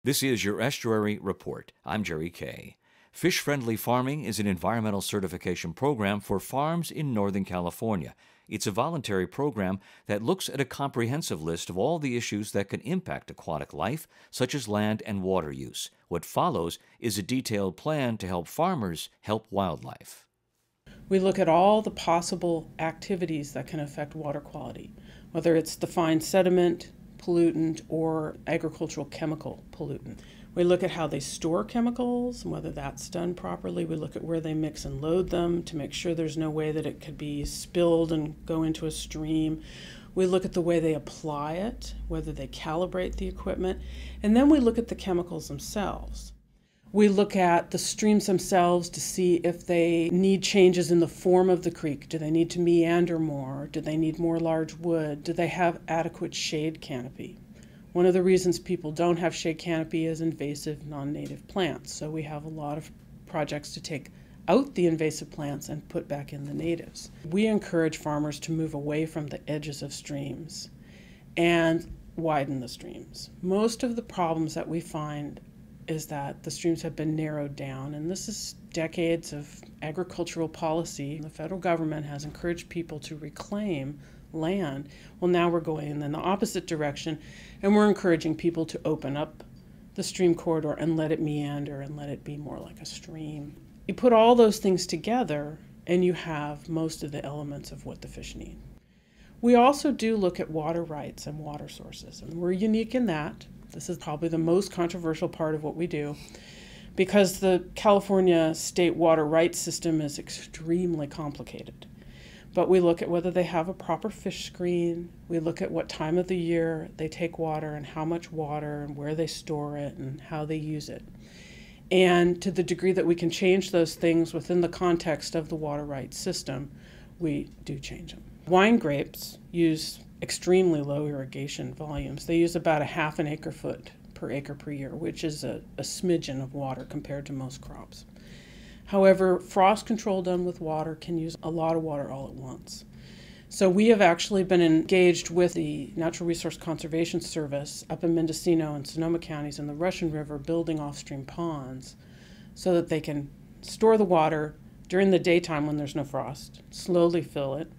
This is your Estuary Report. I'm Jerry Kay. Fish-Friendly Farming is an environmental certification program for farms in Northern California. It's a voluntary program that looks at a comprehensive list of all the issues that can impact aquatic life, such as land and water use. What follows is a detailed plan to help farmers help wildlife. We look at all the possible activities that can affect water quality, whether it's the fine sediment, pollutant, or agricultural chemical pollutant. We look at how they store chemicals and whether that's done properly. We look at where they mix and load them to make sure there's no way that it could be spilled and go into a stream. We look at the way they apply it, whether they calibrate the equipment, and then we look at the chemicals themselves. We look at the streams themselves to see if they need changes in the form of the creek. Do they need to meander more? Do they need more large wood? Do they have adequate shade canopy? One of the reasons people don't have shade canopy is invasive non-native plants. So we have a lot of projects to take out the invasive plants and put back in the natives. We encourage farmers to move away from the edges of streams and widen the streams. Most of the problems that we find is that the streams have been narrowed down, and this is decades of agricultural policy. The federal government has encouraged people to reclaim land. Well, now we're going in the opposite direction, and we're encouraging people to open up the stream corridor and let it meander and let it be more like a stream. You put all those things together, and you have most of the elements of what the fish need. We also do look at water rights and water sources, and we're unique in that. This is probably the most controversial part of what we do because the California state water rights system is extremely complicated. But we look at whether they have a proper fish screen. We look at what time of the year they take water and how much water and where they store it and how they use it. And to the degree that we can change those things within the context of the water rights system, we do change them. Wine grapes use extremely low irrigation volumes. They use about a half an acre foot per acre per year, which is a smidgen of water compared to most crops. However, frost control done with water can use a lot of water all at once. So we have actually been engaged with the Natural Resource Conservation Service up in Mendocino and Sonoma counties in the Russian River building off-stream ponds so that they can store the water during the daytime when there's no frost, slowly fill it,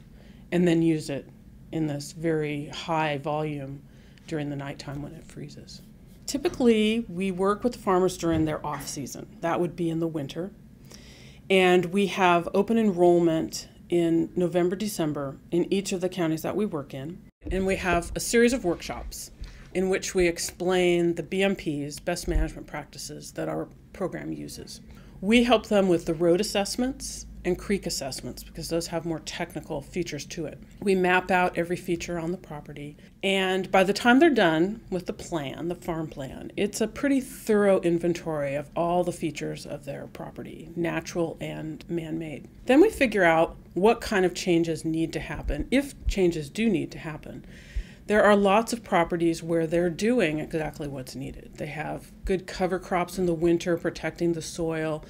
and then use it in this very high volume during the nighttime when it freezes. Typically, we work with the farmers during their off-season. That would be in the winter. And we have open enrollment in November, December in each of the counties that we work in. And we have a series of workshops in which we explain the BMPs, best management practices, that our program uses. We help them with the road assessments and creek assessments because those have more technical features to it. We map out every feature on the property, and by the time they're done with the plan, the farm plan, it's a pretty thorough inventory of all the features of their property, natural and man-made. Then we figure out what kind of changes need to happen, if changes do need to happen. There are lots of properties where they're doing exactly what's needed. They have good cover crops in the winter protecting the soil.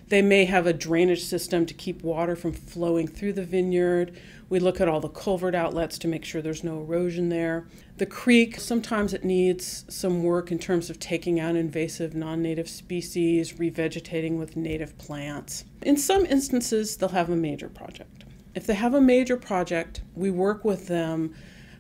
They may have a drainage system to keep water from flowing through the vineyard. We look at all the culvert outlets to make sure there's no erosion there. The creek, sometimes it needs some work in terms of taking out invasive non-native species, revegetating with native plants. In some instances, they'll have a major project. If they have a major project, we work with them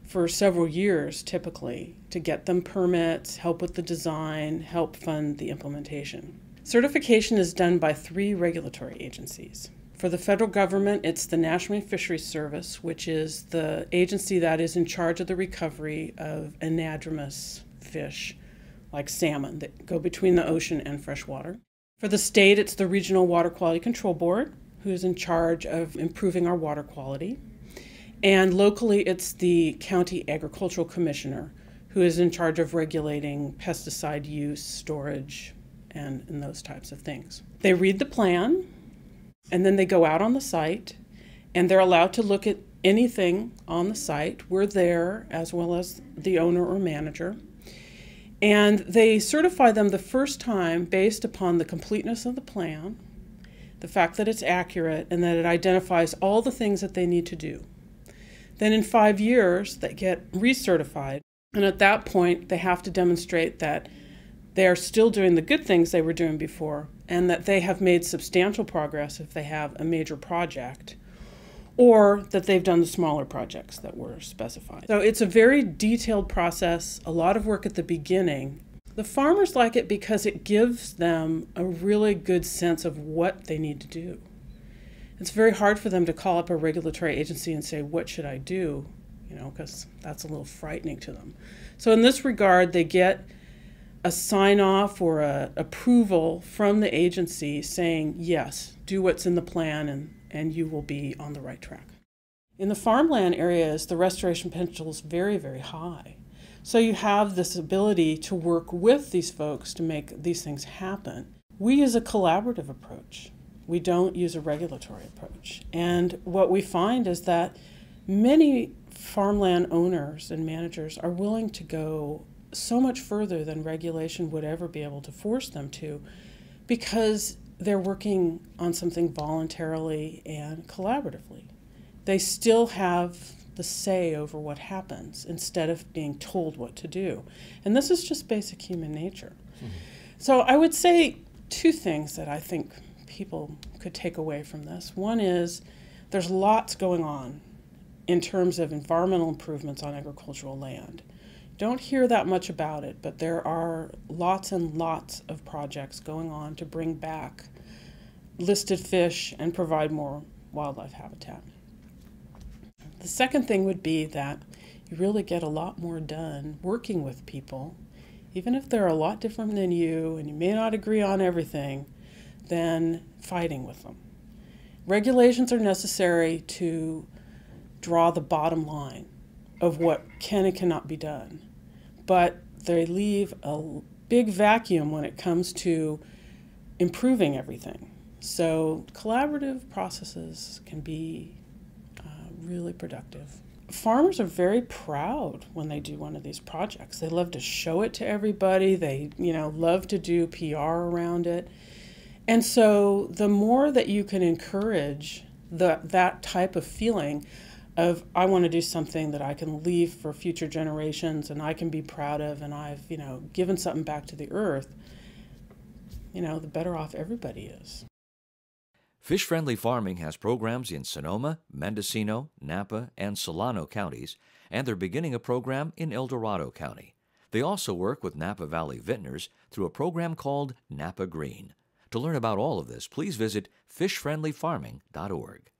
for several years, typically, to get them permits, help with the design, help fund the implementation. Certification is done by 3 regulatory agencies. For the federal government, it's the National Marine Fisheries Service, which is the agency that is in charge of the recovery of anadromous fish, like salmon, that go between the ocean and freshwater. For the state, it's the Regional Water Quality Control Board, who is in charge of improving our water quality. And locally, it's the County Agricultural Commissioner, who is in charge of regulating pesticide use, storage, and those types of things. They read the plan, and then they go out on the site, and they're allowed to look at anything on the site. We're there, as well as the owner or manager. And they certify them the first time based upon the completeness of the plan, the fact that it's accurate, and that it identifies all the things that they need to do. Then in 5 years, they get recertified. And at that point, they have to demonstrate that they are still doing the good things they were doing before, and that they have made substantial progress if they have a major project, or that they've done the smaller projects that were specified. So it's a very detailed process, a lot of work at the beginning. The farmers like it because it gives them a really good sense of what they need to do. It's very hard for them to call up a regulatory agency and say, what should I do? Because that's a little frightening to them. So in this regard, they get a sign-off or a approval from the agency saying, yes, do what's in the plan and you will be on the right track. In the farmland areas, the restoration potential is very, very high. So you have this ability to work with these folks to make these things happen. We use a collaborative approach. We don't use a regulatory approach. And what we find is that many farmland owners and managers are willing to go so much further than regulation would ever be able to force them to, because they're working on something voluntarily and collaboratively. They still have the say over what happens instead of being told what to do. And this is just basic human nature. Mm-hmm. So I would say two things that I think people could take away from this. One is there's lots going on in terms of environmental improvements on agricultural land. Don't hear that much about it, but there are lots and lots of projects going on to bring back listed fish and provide more wildlife habitat. The second thing would be that you really get a lot more done working with people, even if they're a lot different than you and you may not agree on everything, than fighting with them. Regulations are necessary to draw the bottom line of what can and cannot be done, but they leave a big vacuum when it comes to improving everything. So collaborative processes can be really productive. Farmers are very proud when they do one of these projects. They love to show it to everybody. They, love to do PR around it. And so the more that you can encourage that type of feeling of, I want to do something that I can leave for future generations and I can be proud of, and I've, given something back to the earth, the better off everybody is. Fish-Friendly Farming has programs in Sonoma, Mendocino, Napa, and Solano counties, and they're beginning a program in El Dorado County. They also work with Napa Valley Vintners through a program called Napa Green. To learn about all of this, please visit fishfriendlyfarming.org.